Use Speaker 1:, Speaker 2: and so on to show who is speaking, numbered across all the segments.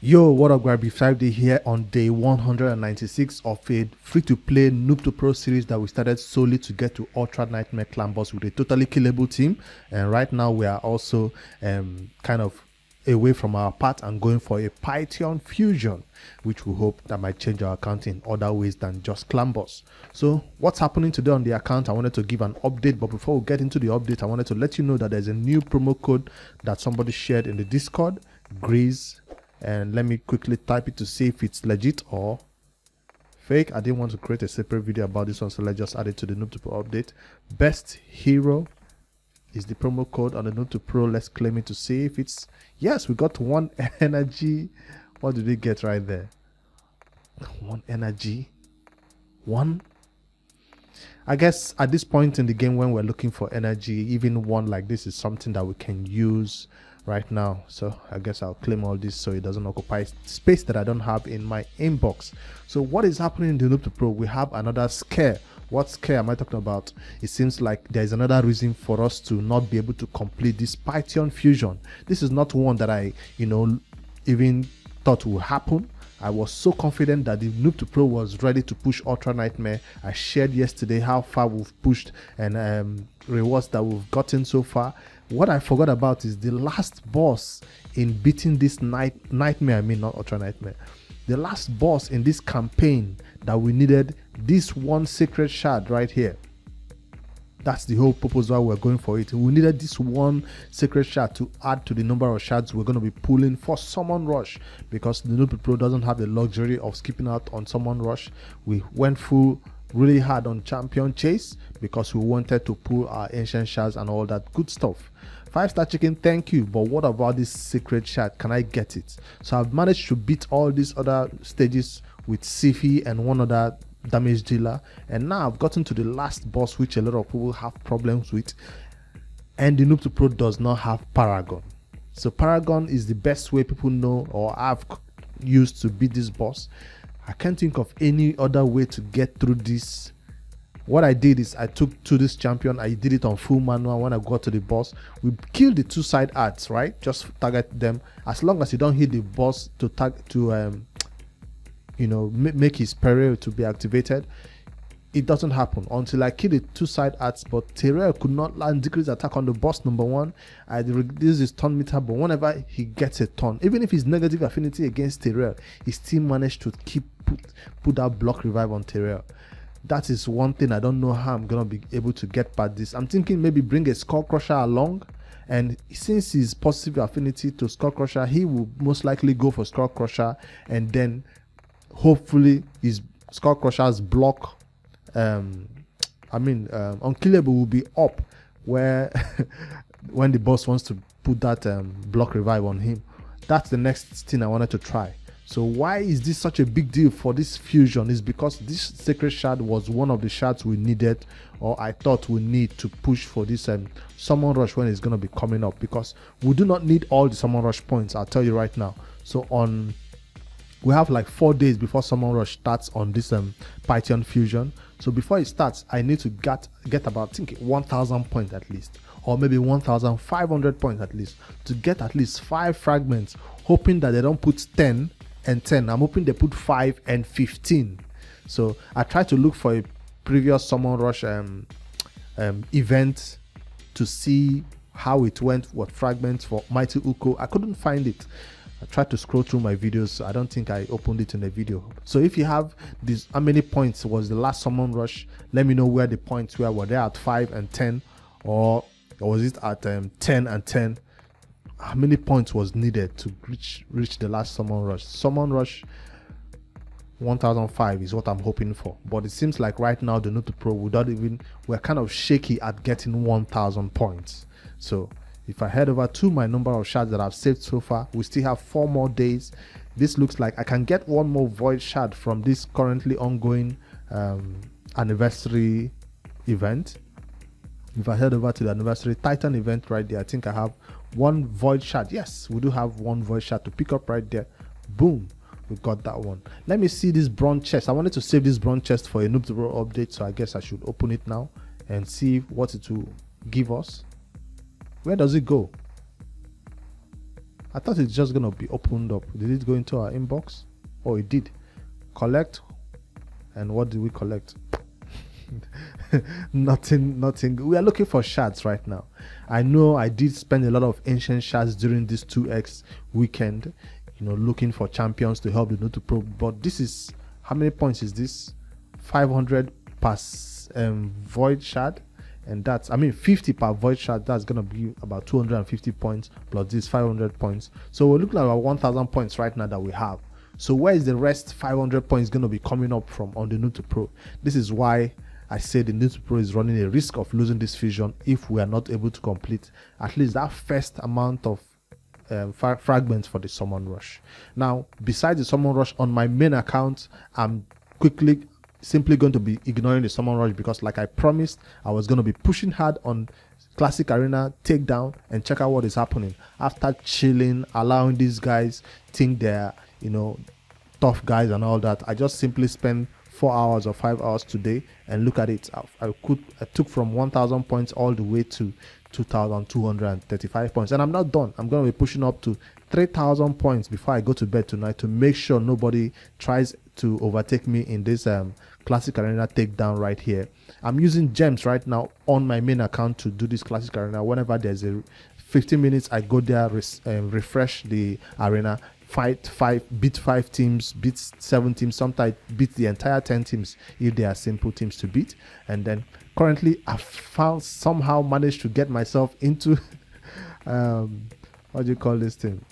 Speaker 1: Yo, what up, Grabby 5D here on day 196 of a free-to-play Noob to Pro series that we started solely to get to Ultra Nightmare Clan Boss with a totally killable team. And right now we are also kind of away from our path and going for a Pythion fusion, which we hope that might change our account in other ways than just Clan Boss. So what's happening today on the account? I wanted to give an update, but before we get into the update, I wanted to let you know that there's a new promo code that somebody shared in the Discord, Grease. And let me quickly type it to see if it's legit or fake. I didn't want to create a separate video about this one, so let's just add it to the Noob to Pro update. Best hero is the promo code on the Noob to Pro. Let's claim it to see if it's... Yes, we got one energy. What did we get right there? One energy. One. I guess at this point in the game when we're looking for energy, even one like this is something that we can use right now. So I guess I'll claim all this so it doesn't occupy space that I don't have in my inbox. So what is happening in the Noob to Pro? We have another scare. What scare am I talking about? It seems like there's another reason for us to not be able to complete this Pythion fusion. This is not one that I even thought would happen. I was so confident that the Noob to Pro was ready to push Ultra Nightmare. I shared yesterday how far we've pushed and rewards that we've gotten so far. What I forgot about is the last boss in beating this nightmare. I mean, not Ultra Nightmare. The last boss in this campaign that we needed this one sacred shard right here. That's the whole purpose why we're going for it. We needed this one sacred shard to add to the number of shards we're going to be pulling for Summon Rush, because the Noob Pro doesn't have the luxury of skipping out on Summon Rush. We went full really hard on Champion Chase because we wanted to pull our ancient shards and all that good stuff. 5-star chicken, thank you, but what about this sacred shard? Can I get it? So I've managed to beat all these other stages with Siphi and one other damage dealer, and now I've gotten to the last boss, which a lot of people have problems with, and the Noob to Pro does not have Paragon. So Paragon is the best way people know or I've used to beat this boss. I can't think of any other way to get through this. What I did is I took to this champion, I did it on full manual. When I got to the boss, we killed the two side arts, right? Just target them. As long as you don't hit the boss make his parry to be activated, it doesn't happen until I kill the two side arts. But Terrell could not land decrease attack on the boss. Number one, I reduce his turn meter, but whenever he gets a turn, even if he's negative affinity against Terrell, he still managed to put that block revive on Terrell. That is one thing I don't know how I'm gonna be able to get past this. I'm thinking maybe bring a Skull Crusher along, and since he's positive affinity to Skull Crusher, he will most likely go for Skull Crusher, and then hopefully his Skull Crusher's block unkillable will be up where when the boss wants to put that block revive on him. That's the next thing I wanted to try. So why is this such a big deal for this fusion? Is because this sacred shard was one of the shards we needed, or I thought we need to push for this Summon Rush when it's going to be coming up, because we do not need all the Summon Rush points, I'll tell you right now. So we have like 4 days before Summon Rush starts on this Pythion fusion. So before it starts, I need to get about, I think, 1,000 points at least, or maybe 1,500 points at least, to get at least 5 fragments, hoping that they don't put 10 and 10. I'm hoping they put 5 and 15. So I tried to look for a previous Summon Rush event to see how it went, what fragments for Mighty Uko. I couldn't find it. I tried to scroll through my videos, so I don't think I opened it in the video. So if you have this, how many points was the last Summon Rush? Let me know where the points were they at 5 and 10, or was it at 10 and 10? How many points was needed to reach the last Summon Rush? Summon Rush 1005 is what I'm hoping for, but it seems like right now the Noob to Pro we're kind of shaky at getting 1,000 points. So if I head over to my number of shards that I've saved so far, we still have 4 more days. This looks like I can get one more void shard from this currently ongoing anniversary event. If I head over to the anniversary Titan event right there, I think I have 1 void shard. Yes, we do have 1 void shard to pick up right there. Boom, we got that one. Let me see this bronze chest. I wanted to save this bronze chest for a Noob to Pro update, so I guess I should open it now and see what it will give us. Where does it go? I thought it's just gonna be opened up. Did it go into our inbox? Oh, it did. Collect. And what did we collect? Nothing. We are looking for shards right now. I know I did spend a lot of ancient shards during this 2x weekend, looking for champions to help the Nutu Pro. But this is, how many points is this? 500 per void shard, and that's 50 per void shard. That's gonna be about 250 points plus this 500 points. So we're looking at about 1,000 points right now that we have. So where is the rest 500 points going to be coming up from on the Nutu Pro? This is why I say the Nutu Pro is running a risk of losing this fusion if we are not able to complete at least that first amount of fragments for the summon rush. Now, besides the summon rush on my main account, I'm simply going to be ignoring the summon rush, because like I promised, I was going to be pushing hard on Classic Arena takedown and check out what is happening. After chilling, allowing these guys think they're tough guys and all that, I just simply spent 4 hours or 5 hours today, and look at it. I took from 1,000 points all the way to 2,235 points, and I'm not done. I'm going to be pushing up to 3,000 points before I go to bed tonight to make sure nobody tries to overtake me in this Classic Arena takedown right here. I'm using gems right now on my main account to do this Classic Arena. Whenever there's a 15 minutes, I go there, refresh the arena, beat 5 teams, beat 7 teams, sometimes beat the entire 10 teams if they are simple teams to beat. And then currently I somehow managed to get myself into what do you call this thing,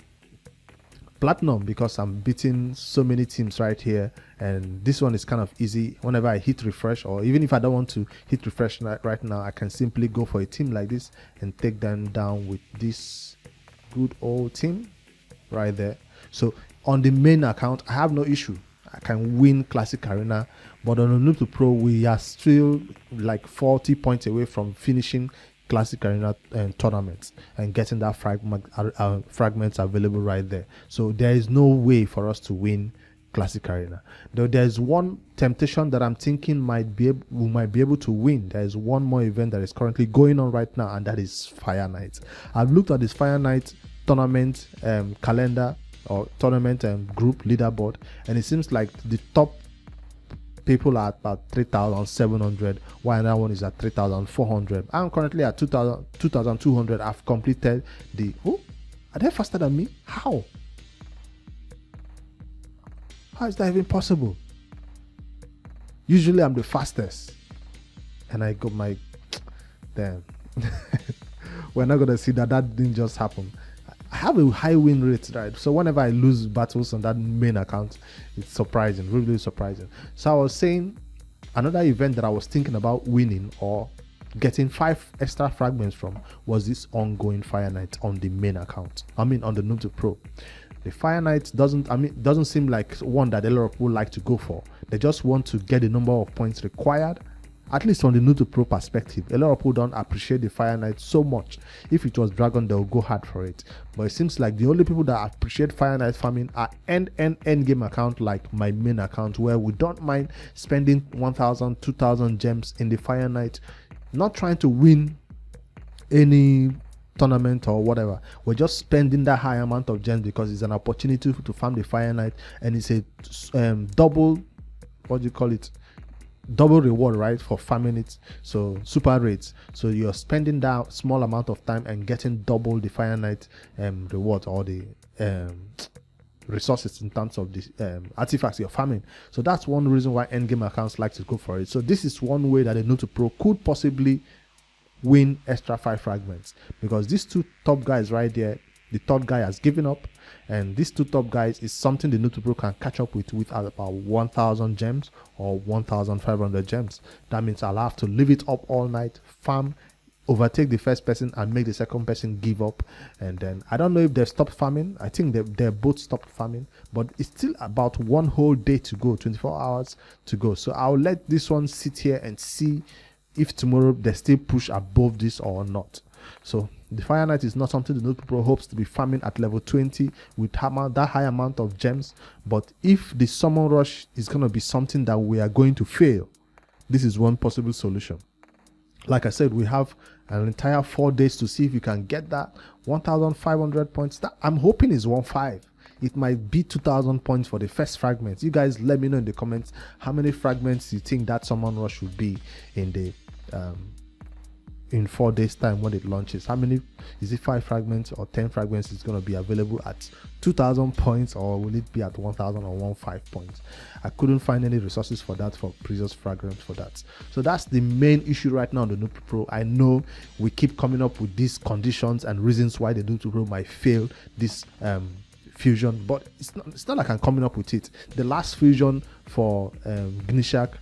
Speaker 1: platinum, because I'm beating so many teams right here. And this one is kind of easy. Whenever I hit refresh, or even if I don't want to hit refresh right now, I can simply go for a team like this and take them down with this good old team right there. So on the main account, I have no issue. I can win Classic Arena, but on the Nutu Pro, we are still like 40 points away from finishing Classic Arena tournaments and getting that fragments available right there. So there is no way for us to win Classic Arena. Though there's one temptation that I'm thinking we might be able to win. There is one more event that is currently going on right now, and that is Fire Night. I've looked at this Fire Night tournament calendar or tournament group leaderboard, and it seems like the top people are at about 3,700, while that one is at 3,400. I'm currently at 2,200. I've completed the... Oh, are they faster than me? How is that even possible? Usually I'm the fastest, and I got my... Damn. We're not gonna see that didn't just happen. I have a high win rate, right? So whenever I lose battles on that main account, it's surprising, really surprising. So I was saying another event that I was thinking about winning or getting 5 extra fragments from was this ongoing Fire Night on the main account. On the Nutu Pro. The Fire Night doesn't seem like one that a lot of people like to go for. They just want to get the number of points required. At least from the Nutu Pro perspective, a lot of people don't appreciate the Fire Night so much. If it was Dragon, they'll go hard for it. But it seems like the only people that appreciate Fire Night farming are end game account like my main account, where we don't mind spending 1,000, 2,000 gems in the Fire Night, not trying to win any tournament or whatever. We're just spending that high amount of gems because it's an opportunity to farm the Fire Night, and it's a double, what do you call it? Double reward, right, for farming it. So super rates, so you're spending that small amount of time and getting double the Fire Night reward, or the resources in terms of the artifacts you're farming. So that's one reason why endgame accounts like to go for it. So this is one way that a Nutu Pro could possibly win extra 5 fragments, because these 2 top guys right there, the third guy has given up, and these 2 top guys is something the Nutu Pro can catch up with about 1,000 gems or 1,500 gems. That means I'll have to leave it up all night, farm, overtake the first person, and make the second person give up. And then I don't know if they've stopped farming. I think they're both stopped farming, but it's still about 1 whole day to go, 24 hours to go. So I'll let this one sit here and see if tomorrow they still push above this or not. So the Fire Night is not something the Nutu Pro hopes to be farming at level 20 with that high amount of gems. But if the Summon Rush is going to be something that we are going to fail, this is one possible solution. like I said, we have an entire 4 days to see if you can get that 1,500 points. That I'm hoping is 1.5. It might be 2,000 points for the first fragment. You guys let me know in the comments how many fragments you think that summon rush will be in the in 4 days time when it launches. How many is it? 5 fragments or 10 fragments is going to be available at 2,000 points, or will it be at 1,000 or 1.5 points? I couldn't find any resources for that for previous fragments for that. So that's the main issue right now on the Noob Pro. I know we keep coming up with these conditions and reasons why the Noob Pro might fail this fusion, but it's not like I'm coming up with it. The last fusion for Gnishak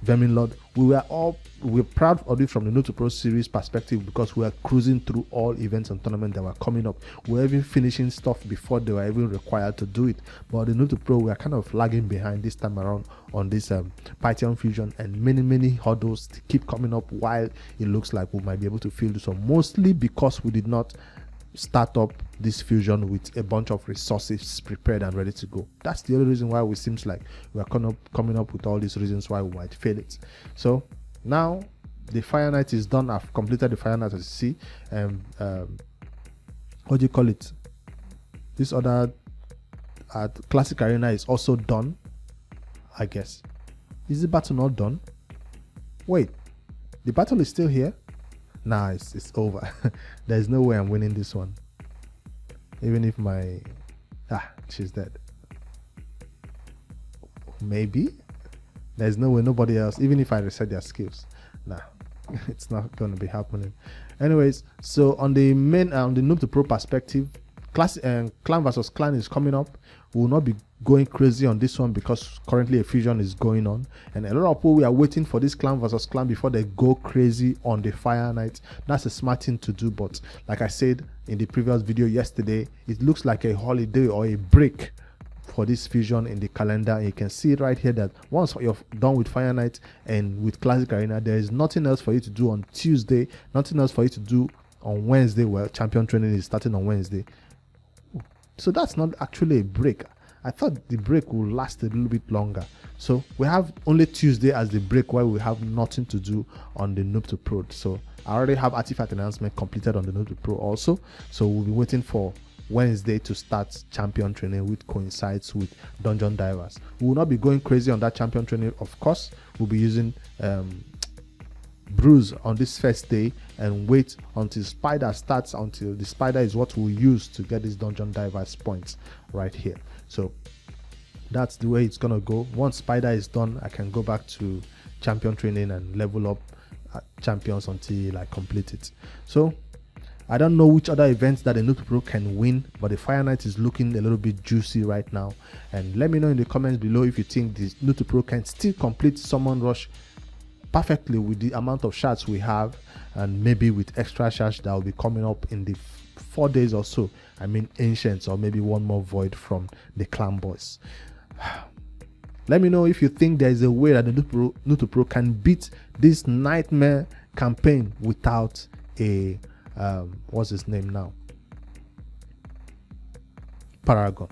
Speaker 1: Vermin Lord, we're proud of it from the Noob Pro series perspective, because we are cruising through all events and tournaments that were coming up. We're even finishing stuff before they were even required to do it. But the Noob Pro, we are kind of lagging behind this time around on this Pythion fusion, and many hurdles keep coming up while it looks like we might be able to fill this one, mostly because we did not start up this fusion with a bunch of resources prepared and ready to go. That's the only reason why it seems like we're coming up with all these reasons why we might fail it. So now the Fire Knight is done. I've completed the Fire Knight, as you see. What do you call it? This other classic arena is also done, I guess. Is the battle not done? Wait, the battle is still here. Nah, it's over. There's no way I'm winning this one. Even if she's dead. Maybe. There's no way, nobody else. Even if I reset their skills, nah, it's not gonna be happening. Anyways, so on the main on the Noob to Pro perspective, clan versus clan is coming up. We will not be going crazy on this one because currently a fusion is going on, and a lot of people, we are waiting for this clan versus clan before they go crazy on the Fire Knight. That's a smart thing to do, but like I said in the previous video yesterday, it looks like a holiday or a break for this fusion in the calendar. And you can see right here that once you're done with Fire Knight and with Classic Arena, there is nothing else for you to do on Tuesday, nothing else for you to do on Wednesday. Well, champion training is starting on Wednesday, so that's not actually a break. I thought the break will last a little bit longer. So we have only Tuesday as the break, where we have nothing to do on the Noob to Pro. So I already have artifact announcement completed on the Noob to Pro also. So we'll be waiting for Wednesday to start champion training, which coincides with Dungeon Divers. We will not be going crazy on that champion training, of course. We'll be using Bruise on this first day and wait until Spider starts, until the Spider is what we'll use to get these Dungeon Divers points right here. So that's the way it's gonna go. Once Spider is done, I can go back to champion training and level up champions until I complete it. So I don't know which other events that the Noob Pro can win, but the Fire Knight is looking a little bit juicy right now. And let me know in the comments below if you think the Noob Pro can still complete Summon Rush perfectly with the amount of shards we have, and maybe with extra shards that will be coming up in the 4 days or so. I mean ancients, or maybe one more void from the clan boys. Let me know if you think there is a way that the Noob Pro can beat this nightmare campaign without a what's his name now? Paragon.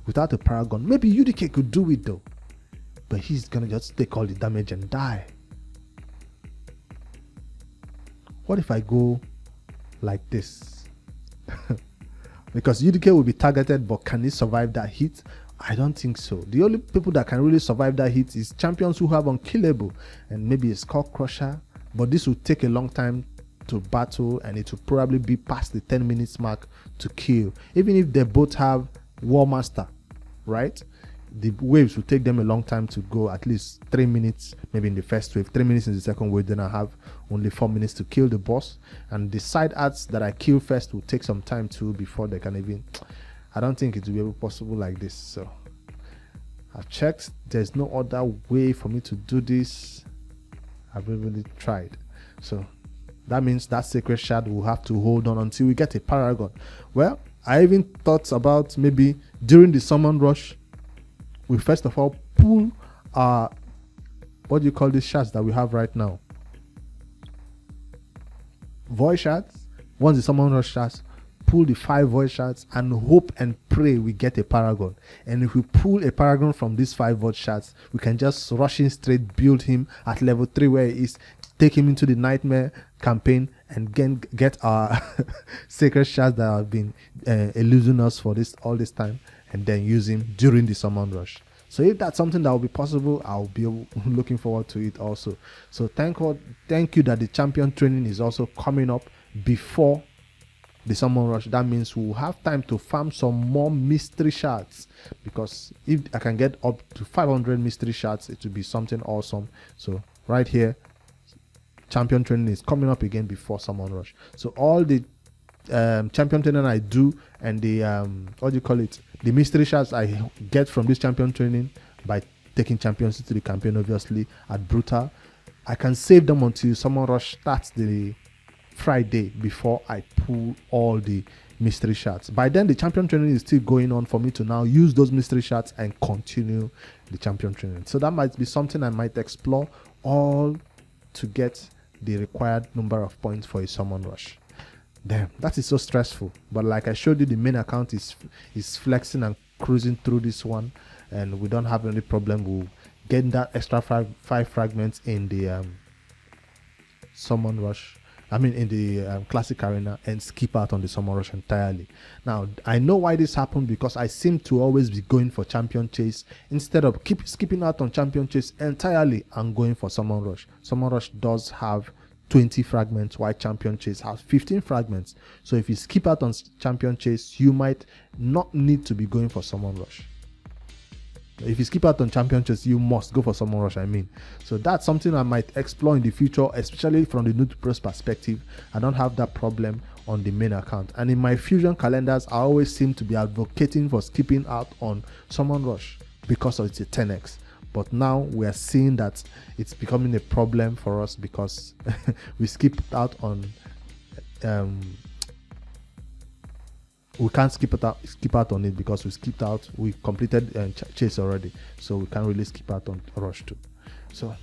Speaker 1: Without a Paragon, maybe UDK could do it though, but he's gonna just take all the damage and die. What if I go like this? Because UDK will be targeted, but can he survive that hit? I don't think so. The only people that can really survive that hit is champions who have unkillable and maybe a skull crusher, but this will take a long time to battle, and it will probably be past the 10 minutes mark to kill. Even if they both have War Master, right? The waves will take them a long time to go, at least 3 minutes maybe in the first wave, 3 minutes in the second wave. Then I have only 4 minutes to kill the boss, and the side arts that I kill first will take some time too before they can even. I don't think it will be possible like this. So I've checked, there's no other way for me to do this. I've really tried. So that means that sacred shard will have to hold on until we get a Paragon. Well, I even thought about maybe during the summon rush, we first of all pull our, what do you call these shards that we have right now? Void shards. Once the summon rush starts, pull the 5 void shards and hope and pray we get a Paragon. And if we pull a Paragon from these 5 void shards, we can just rush in straight, build him at level 3 where he is, take him into the nightmare campaign and get our sacred shards that have been eluding us for all this time, and then use him during the summon rush. So if that's something that will be possible, I'll be looking forward to it also. So thank you that the champion training is also coming up before the summon rush. That means we'll have time to farm some more mystery shards, because if I can get up to 500 mystery shards, it will be something awesome. So right here, champion training is coming up again before summon rush. So all the champion training I do, and the what do you call it, the mystery shards I get from this champion training by taking champions into the campaign, obviously at brutal, I can save them until summon rush starts the Friday before I pull all the mystery shards. By then the champion training is still going on for me to now use those mystery shards and continue the champion training. So that might be something I might explore, all to get the required number of points for a summon rush. Damn, that is so stressful. But like I showed you, the main account is flexing and cruising through this one, and we don't have any problem. We'll get that extra five fragments in the summon rush, I mean in the classic arena, and skip out on the summon rush entirely. Now I know why this happened, because I seem to always be going for champion chase instead of skipping out on champion chase entirely and going for summon rush. Summon rush does have 20 fragments, while champion chase has 15 fragments. So if you skip out on champion chase, you might not need to be going for summon rush. If you skip out on champion chase, you must go for summon rush, I mean. So that's something I might explore in the future, especially from the new to pros perspective. I don't have that problem on the main account, and in my fusion calendars I always seem to be advocating for skipping out on summon rush because it's a 10x. But now we are seeing that it's becoming a problem for us, because we skipped out on we can't skip out on it because we completed chase already, so we can't really skip out on rush too. So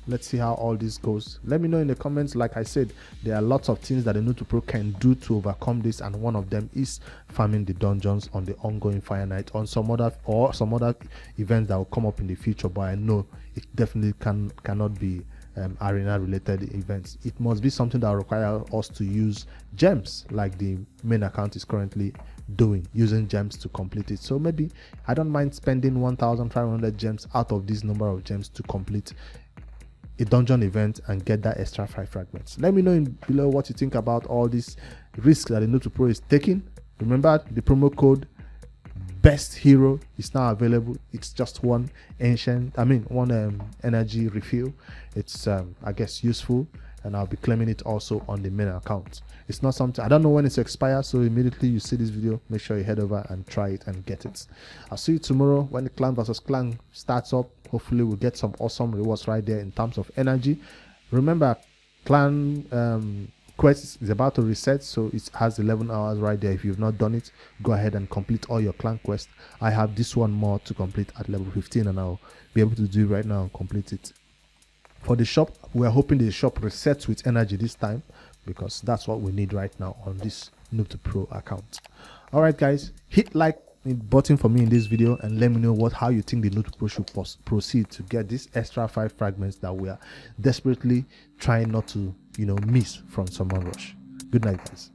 Speaker 1: let's see how all this goes. Let me know in the comments. Like I said, there are lots of things that the new to pro can do to overcome this, and one of them is farming the dungeons on the ongoing Fire Night, on some other events that will come up in the future. But I know it definitely cannot be arena related events. It must be something that will require us to use gems, like the main account is currently doing, using gems to complete it. So maybe I don't mind spending 1,500 gems out of this number of gems to complete a dungeon event and get that extra 5 fragments. Let me know below what you think about all these risks that the new to pro is taking. Remember, the promo code best hero is now available. It's just one energy refill. It's I guess useful, and I'll be claiming it also on the main account. It's not something, I don't know when it's expires, so immediately you see this video, make sure you head over and try it and get it. I'll see you tomorrow when the clan versus clan starts up. Hopefully we'll get some awesome rewards right there in terms of energy. Remember, clan quest is about to reset, so it has 11 hours right there. If you've not done it, go ahead and complete all your clan quests. I have this one more to complete at level 15, and I'll be able to do it right now and complete it. For the shop, we are hoping the shop resets with energy this time, because that's what we need right now on this Noob to Pro account. All right guys, hit like button for me in this video and let me know how you think the Noob to Pro should proceed to get these extra 5 fragments that we are desperately trying not to miss from Summon Rush. Good night guys.